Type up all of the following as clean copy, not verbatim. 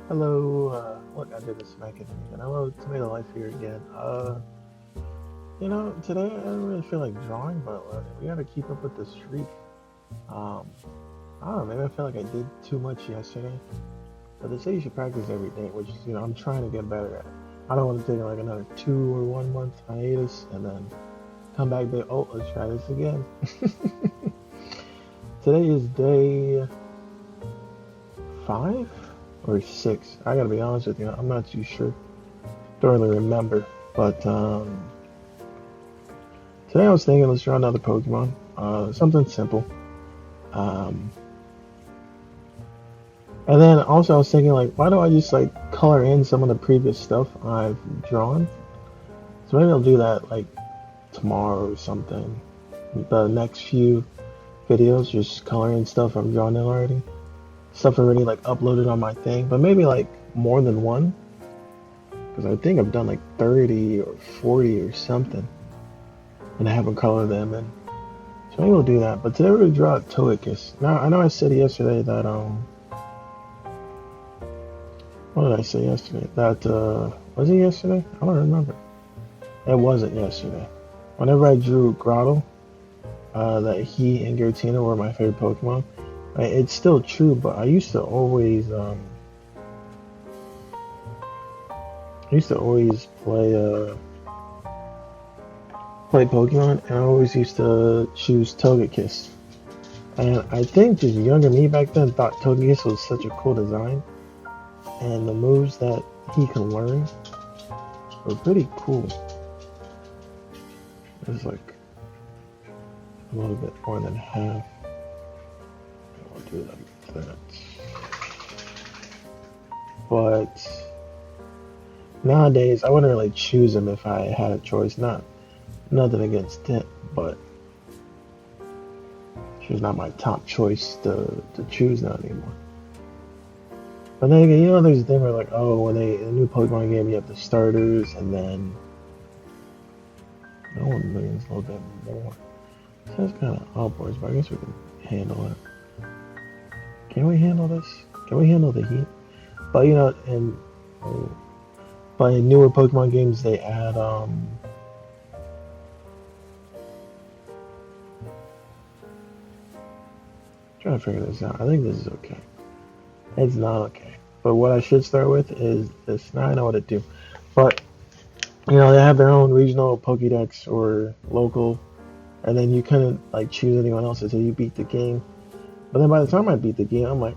Hello, look, I did this smack it again. Hello, Tomato Life here again. Today I don't really feel like drawing, but we gotta keep up with the streak. Um, I don't know, maybe I feel like I did too much yesterday, but they say you should practice every day, which, I'm trying to get better at. I don't want to take like another 2 or 1 month hiatus and then come back there, oh, let's try this again. Today is day 5 or 6. I gotta be honest with you, I'm not too sure. Don't really remember, but today I was thinking let's draw another Pokemon. Something simple. Um, and then also I was thinking like, why don't I just like color in some of the previous stuff I've drawn? So maybe I'll do that like tomorrow or something. The next few videos, just color in stuff I've drawn in already. Stuff already like uploaded on my thing, but maybe like more than one. Because I think I've done like 30 or 40 or something. And I haven't colored them in. So maybe we'll do that. But today we're gonna draw a Togekiss. Now I know I said yesterday that what did I say yesterday? That was it yesterday? I don't remember. It wasn't yesterday. Whenever I drew Grotto, that he and Giratina were my favorite Pokemon. Right? It's still true, but I used to always play Pokemon, and I always used to choose Togekiss. And I think just younger me back then thought Togekiss was such a cool design, and the moves that he can learn were pretty cool. It's like a little bit more than half. I'll do like that. But nowadays, I wouldn't really choose him if I had a choice. Nothing against it, but she's not my top choice to choose now anymore. But then again, there's a thing where like, oh, when a new Pokemon game, you have the starters, and then no one brings a little bit more. So that's kind of upwards, but I guess we can handle it. Can we handle this? Can we handle the heat? But but in newer Pokemon games, they add trying to figure this out. I think this is okay. It's not okay. But what I should start with is this. Now I know what to do. But they have their own regional Pokédex or local, and then you couldn't like choose anyone else until you beat the game. But then by the time I beat the game, I'm like,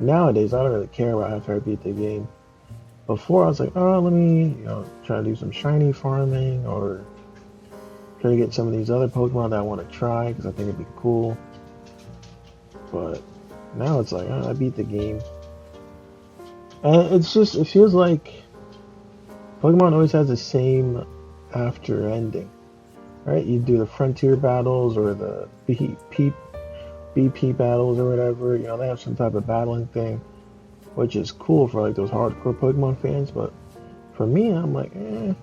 Nowadays, I don't really care about after I beat the game. Before, I was like, oh, let me, try to do some shiny farming or try to get some of these other Pokemon that I want to try because I think it'd be cool. But now it's like, oh, I beat the game. And it feels like Pokemon always has the same after ending, right? You do the frontier battles or the BP battles or whatever. They have some type of battling thing, which is cool for like those hardcore Pokemon fans. But for me, I'm like, I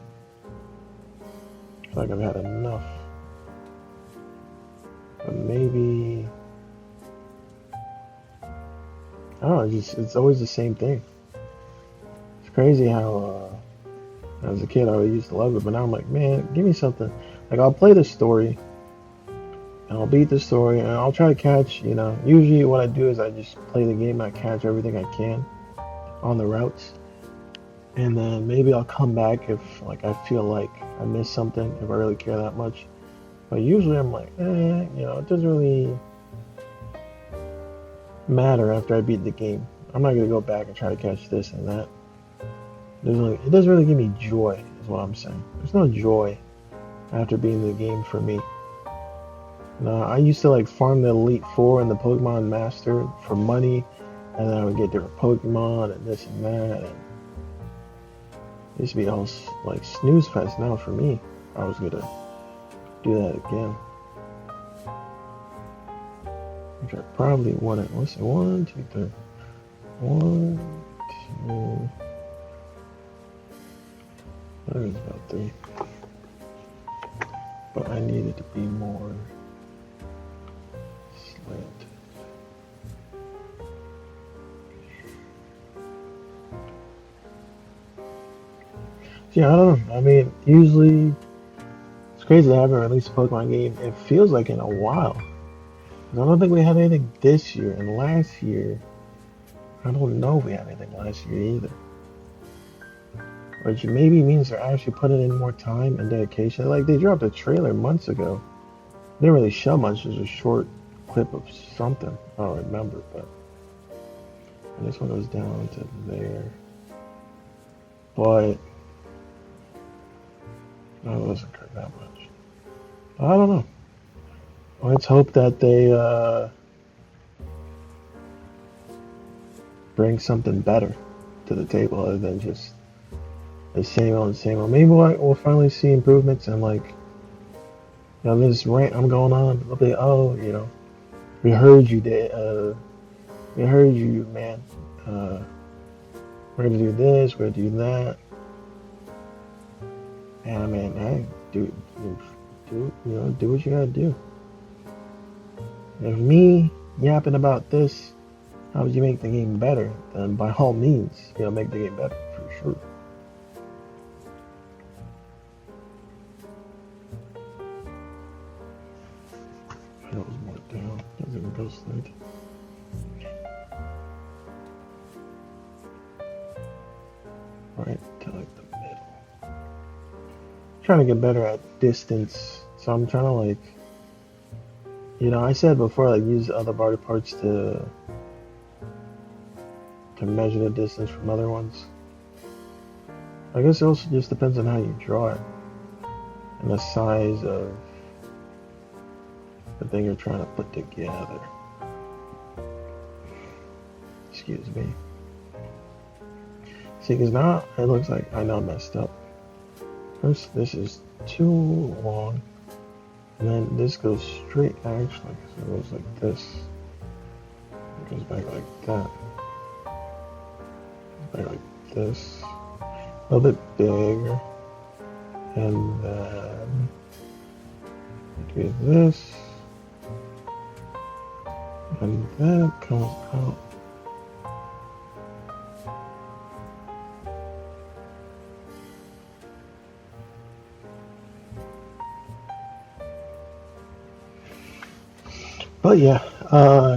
feel like I've had enough. But maybe I don't know. It's always the same thing. It's crazy how as a kid I used to love it, but now I'm like, man, give me something. Like I'll play the story and I'll beat the story and I'll try to catch. Usually what I do is I just play the game. I catch everything I can on the routes, and then maybe I'll come back if like I feel like I missed something if I really care that much. But usually I'm like, it doesn't really matter after I beat the game. I'm not gonna go back and try to catch this and that. It doesn't really give me joy, is what I'm saying. There's no joy after beating the game for me. No, I used to like farm the Elite Four and the Pokemon Master for money, and then I would get different Pokemon and this and that. And it used to be all like snooze fest. Now for me, I was gonna do that again. Which I probably wouldn't. Let's see, 1, 2, 3. 1, 2. That is about 3. But I needed to be more slanted. Yeah, I don't know. I mean, usually it's crazy they haven't released a Pokemon game. It feels like in a while. 'Cause I don't think we had anything this year, and last year, I don't know if we had anything last year either. Which maybe means they're actually putting in more time and dedication. Like they dropped a trailer months ago. They didn't really show much. It was a short clip of something. I don't remember, but and this one goes down to there. But no, it wasn't that much. I don't know. Let's hope that they bring something better to the table other than just the same old, same old. Maybe we'll finally see improvements and like, this rant I'm going on. They'll be, oh, we heard you, we heard you, man. Uh, we're gonna do this, we're gonna do that. And I mean, hey, do what you gotta do. If me yapping about this, how would you make the game better? Then by all means, make the game better for sure. That was more down. Doesn't even go straight. Right to like the middle. Trying to get better at distance, so I'm trying to like, I said before, like use other body parts to measure the distance from other ones. I guess it also just depends on how you draw it and the size of the thing you're trying to put together. Excuse me. See, because now it looks like I know I messed up. First, this is too long, and then this goes straight, actually, so it goes like this. It goes back like that. Back like this. A little bit bigger. And then do this. And that comes out. But yeah,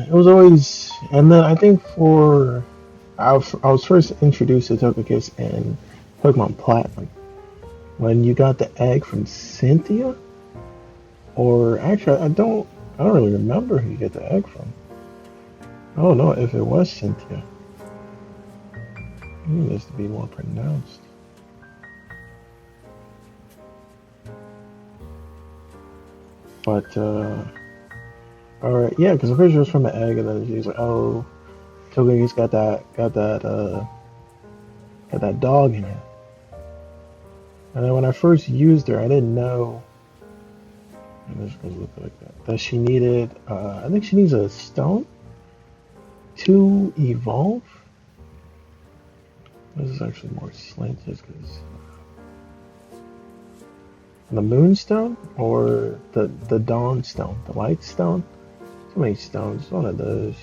it was always, and then I think I was first introduced to Togekiss in Pokemon Platinum when you got the egg from Cynthia, or actually I don't really remember who you get the egg from. I don't know if it was Cynthia. It needs to be more pronounced. But alright, yeah, because I'm pretty sure it was from the egg, and then she's like, "Oh, Togekiss got that dog in her." And then when I first used her, I didn't know. And this goes look like that she needed. I think she needs a stone to evolve. This is actually more slanted because the Moonstone or the Dawn Stone, the Light Stone. So many stones. One of those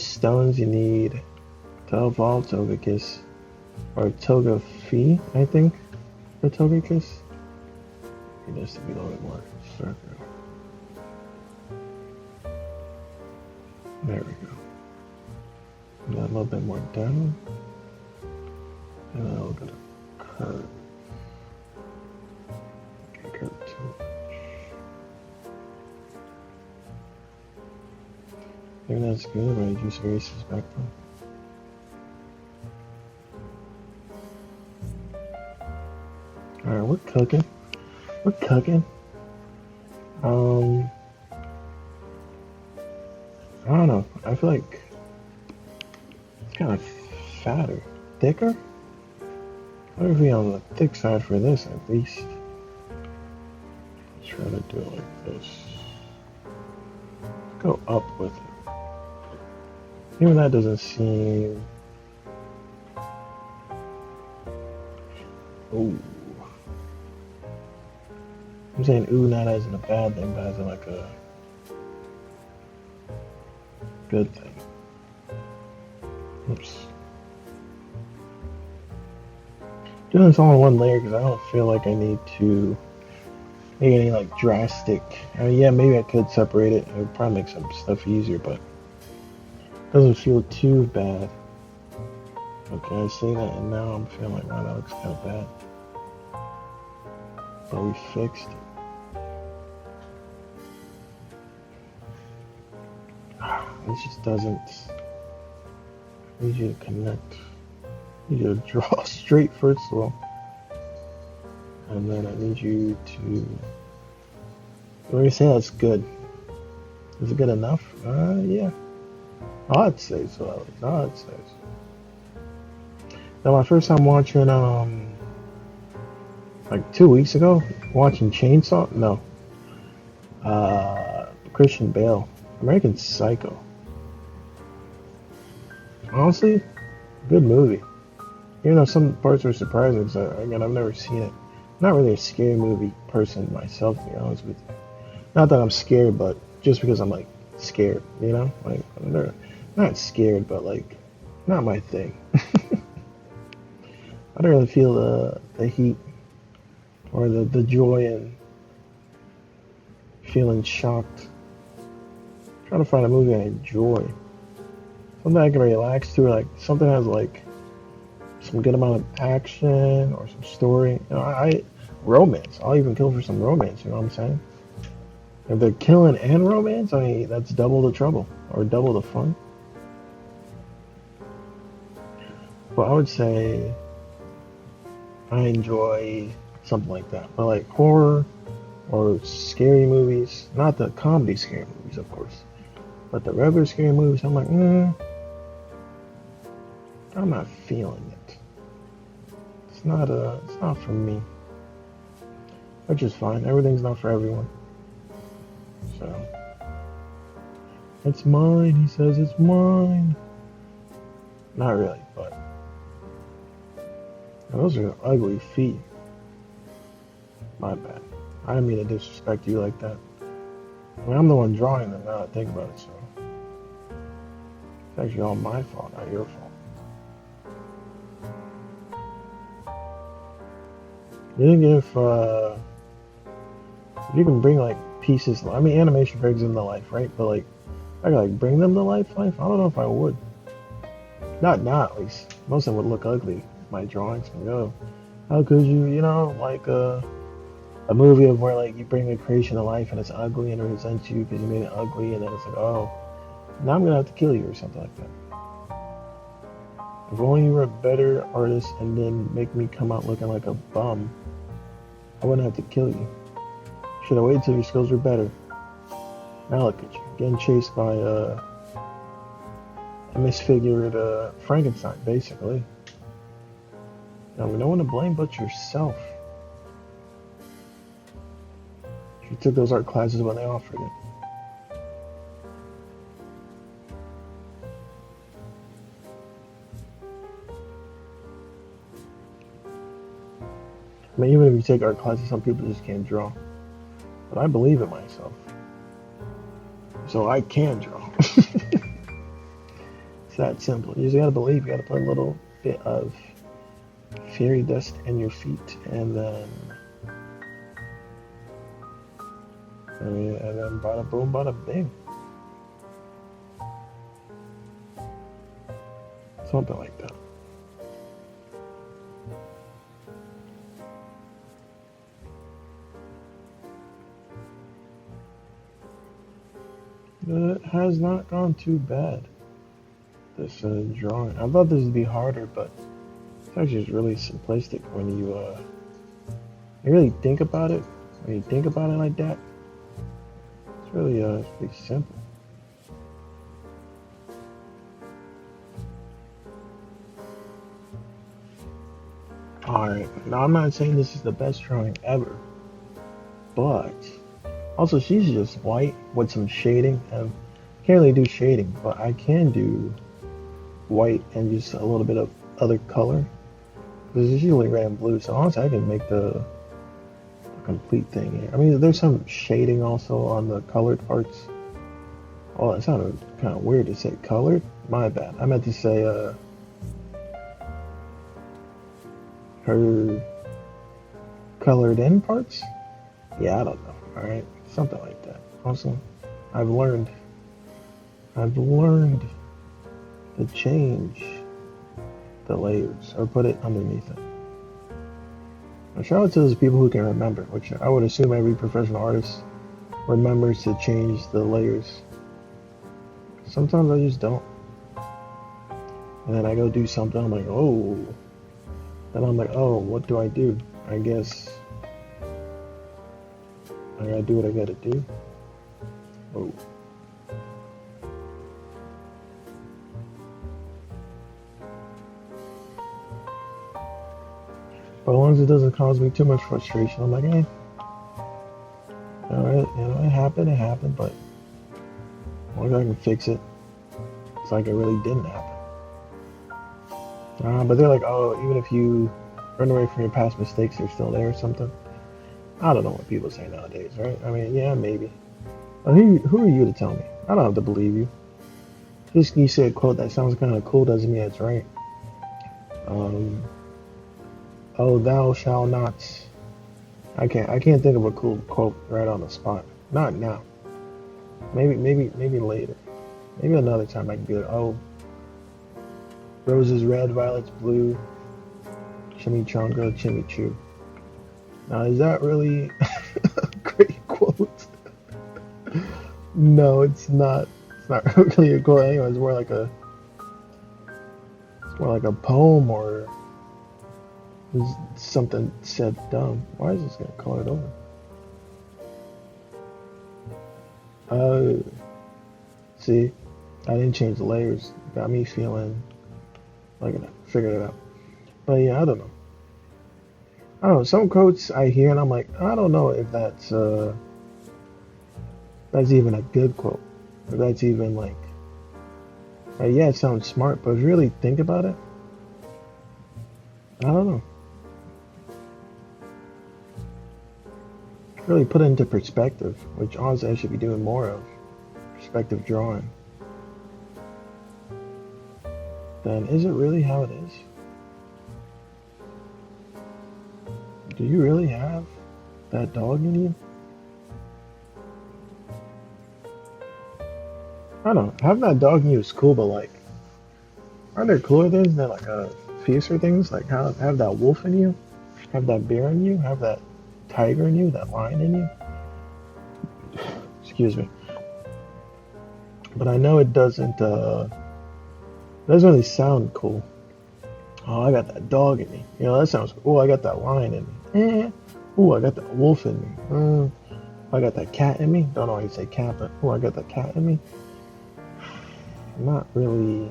stones you need to evolve Togekiss, or Togepi, I think, for Togekiss. It needs to be a little bit more circular. There we go. And then a little bit more down. And then a little bit of curve. Okay, curve too. Maybe that's good, but I just erase his background. Alright, we're cooking. We're cooking. I don't know. I feel like it's kind of fatter, thicker. I would be on the thick side for this at least. Let's try to do it like this. Let's go up with it. Even that doesn't seem. Ooh. I'm saying ooh not as in a bad thing, but as in like a good thing. Oops. doing this all in one layer because I don't feel like I need to make any like drastic. I mean, yeah, maybe I could separate it. It would probably make some stuff easier, but it doesn't feel too bad. Okay, I say that, and now I'm feeling like, wow, that looks kind of bad. But we fixed it. It just doesn't. I need you to connect. I need you to draw straight first of all. And then I need you to. Let me say that's good. Is it good enough? Yeah. I'd say so. I'd say so. Now, my first time watching, like 2 weeks ago, watching Chainsaw. No. Christian Bale, American Psycho. Honestly, good movie. Even though some parts were surprising, because again, I've never seen it. I'm not really a scary movie person myself, to be honest with you. Not that I'm scared, but just because I'm like scared, you know? Like, I'm not scared, but like, not my thing. I don't really feel the heat or the joy in feeling shocked. I'm trying to find a movie I enjoy. Something I can relax to, like something that has like some good amount of action or some story. You know, I romance. I'll even kill for some romance. You know what I'm saying? If they're killing and romance, I mean that's double the trouble or double the fun. But I would say I enjoy something like that. But like horror or scary movies, not the comedy scary movies, of course, but the regular scary movies, I'm like, I'm not feeling it. It's not for me. Which is fine. Everything's not for everyone. So it's mine. He says it's mine. Not really, but those are ugly feet. My bad. I didn't mean to disrespect you like that. I mean, I'm the one drawing them now that I think about it, so it's actually all my fault, not your fault. You think if you can bring like pieces, I mean, animation brings them to life, right? But like, I could like bring them to life. I don't know if I would. Not now, at least. Most of them would look ugly. My drawings, how could you, like a movie of where like you bring a creation to life and it's ugly and it resents you because you made it ugly, and then it's like, oh, now I'm gonna have to kill you or something like that. If only you were a better artist and then make me come out looking like a bum, I wouldn't have to kill you. Should have waited till your skills were better. Now look at you, getting chased by a misfigured Frankenstein, basically. Now, no one to blame but yourself. You took those art classes when they offered it. I mean, even if you take art classes, some people just can't draw. But I believe in myself. So I can draw. It's that simple. You just gotta believe. You gotta put a little bit of fairy dust in your feet, and then bada boom, bada bing. Something like that. It has not gone too bad, this drawing. I thought this would be harder, but it's actually just really simplistic when you really think about it. When you think about it like that, it's pretty simple. Alright, now I'm not saying this is the best drawing ever, but also she's just white with some shading. And I can't really do shading, but I can do white and just a little bit of other color. Because it's usually red and blue, so honestly I can make the complete thing here. I mean, there's some shading also on the colored parts. Oh, that sounded kind of weird to say colored. My bad. I meant to say her colored in parts? Yeah, I don't know. Alright? Something like that. Also, I've learned I've learned to change the layers or put it underneath it. Now, shout out to those people who can remember, which I would assume every professional artist remembers to change the layers. Sometimes I just don't. And then I go do something, I'm like, oh. Then I'm like, oh, what do I do? I guess I gotta do what I gotta do. Oh. But as long as it doesn't cause me too much frustration, I'm like, alright, it happened, but as long as I can fix it, it's like it really didn't happen. But they're like, oh, even if you run away from your past mistakes, they're still there or something. I don't know what people say nowadays, right? I mean, yeah, maybe. But who are you to tell me? I don't have to believe you. Just you say a quote that sounds kind of cool doesn't mean it's right. Oh, thou shalt not. I can't think of a cool quote right on the spot. Not now. Maybe later. Maybe another time I can be like, oh, roses red, violets blue, chimichanga, chimichu. Now, is that really a great quote? No, it's not. It's not really a quote. Anyway, it's more like a poem or something said dumb. Why is this gonna call it over? See, I didn't change the layers. Got me feeling like I figured it out. But yeah, I don't know. I don't know. Some quotes I hear and I'm like, I don't know if that's even a good quote. Or that's even like yeah, it sounds smart, but if you really think about it, I don't know. Really put it into perspective, which honestly I should be doing more of. Perspective drawing. Then is it really how it is? Do you really have that dog in you? I don't know. Having that dog in you is cool, but like, aren't there cooler things than like fiercer things? Like have that wolf in you, have that bear in you, have that tiger in you, that lion in you. Excuse me. But I know it doesn't really sound cool. Oh, I got that dog in me. You know, that sounds cool. Oh, I got that lion in me. Oh, I got that wolf in me. I got that cat in me. Don't know how you say cat, but oh, I got that cat in me. I'm not really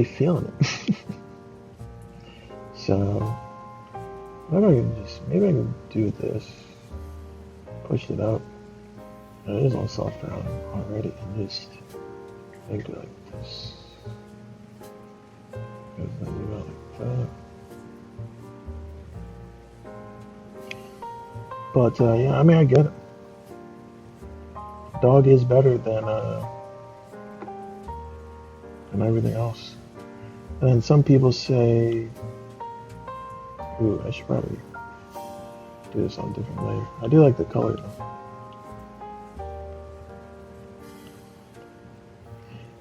feeling it. So maybe I can do this. Push it up. It is on soft ground already, and just make it like this. And then you go like that. But yeah, I mean, I get it. Dog is better than everything else. And some people say, ooh, I should probably do this on a different layer. I do like the color though.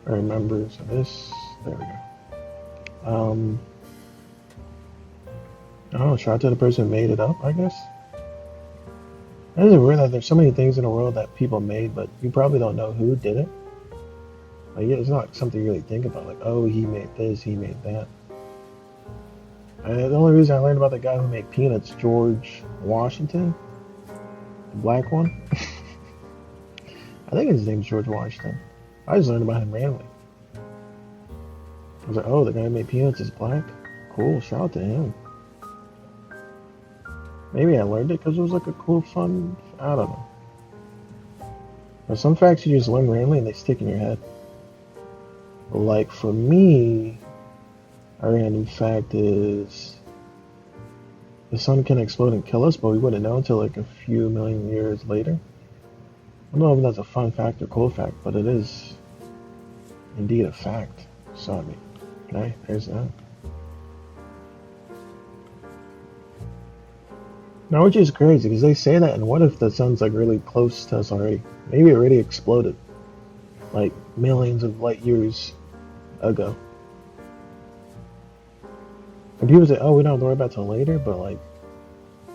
I remember, so this, there we go. I don't know, shout out to the person who made it up, I guess. It isn't weird that there's so many things in the world that people made, but you probably don't know who did it. Like, yeah, it's not something you really think about, like, oh, he made this, he made that. The only reason I learned about the guy who made peanuts, George Washington, the black one. I think his name's George Washington. I just learned about him randomly. I was like, oh, the guy who made peanuts is black? Cool, shout out to him. Maybe I learned it because it was like a cool, fun, I don't know. But some facts you just learn randomly and they stick in your head. But like for me, a random fact is the sun can explode and kill us, but we wouldn't know until like a few million years later. I don't know if that's a fun fact or cool fact, but it is indeed a fact. So I mean, okay, there's that. Now, which is crazy because they say that, and what if the sun's like really close to us already? Maybe it already exploded like millions of light years ago. And people say, "Oh, we don't have to worry about it till later," but like,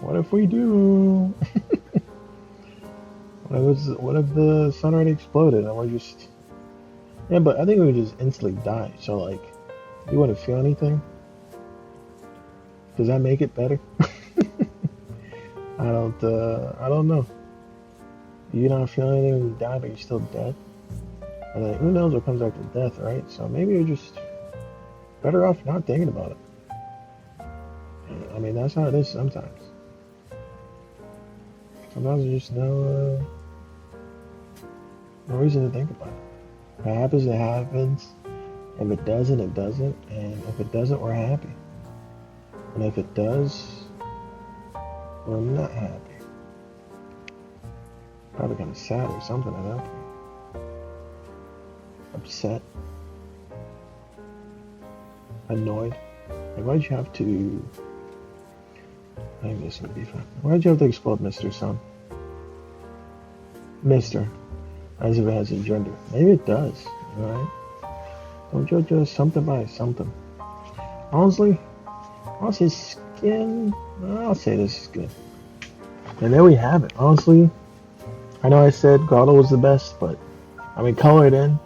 what if we do? What if the sun already exploded and we're just yeah? But I think we would just instantly die. So like, you wouldn't feel anything. Does that make it better? I don't know. You don't feel anything when you die, but you're still dead. And then who knows what comes after death, right? So maybe you're just better off not thinking about it. I mean, that's how it is sometimes. Sometimes there's just no reason to think about it. If it happens, it happens. If it doesn't, it doesn't. And if it doesn't, we're happy. And if it does, we're not happy. Probably kind of sad or something at that point. Upset. Annoyed. Like, why'd you have to... I think this would be fun. Why'd you have to explode Mr. Sun? Mr. As if it has a gender. Maybe it does, alright? Don't judge us something by something. Honestly, I'll say skin. I'll say this is good. And there we have it. Honestly, I know I said Grotto was the best, but I mean, colored in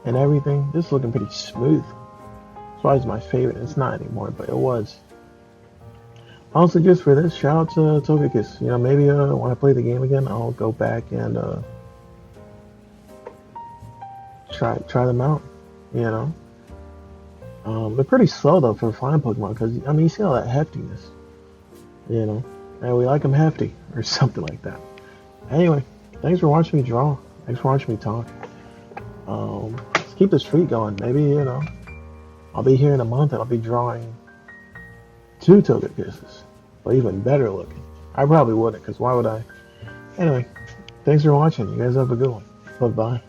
and everything. This is looking pretty smooth. That's why it's my favorite. It's not anymore, but it was. Honestly, just for this, shout out to Togekiss. You know, maybe when I play the game again, I'll go back and try them out. You know, they're pretty slow though for flying Pokemon because I mean you see all that heftiness. You know, and we like them hefty or something like that. Anyway, thanks for watching me draw. Thanks for watching me talk. Let's keep the streak going. Maybe I'll be here in a month and I'll be drawing 2 Togekisses, but even better looking. I probably wouldn't, because why would I? Anyway, thanks for watching. You guys have a good one. Bye-bye.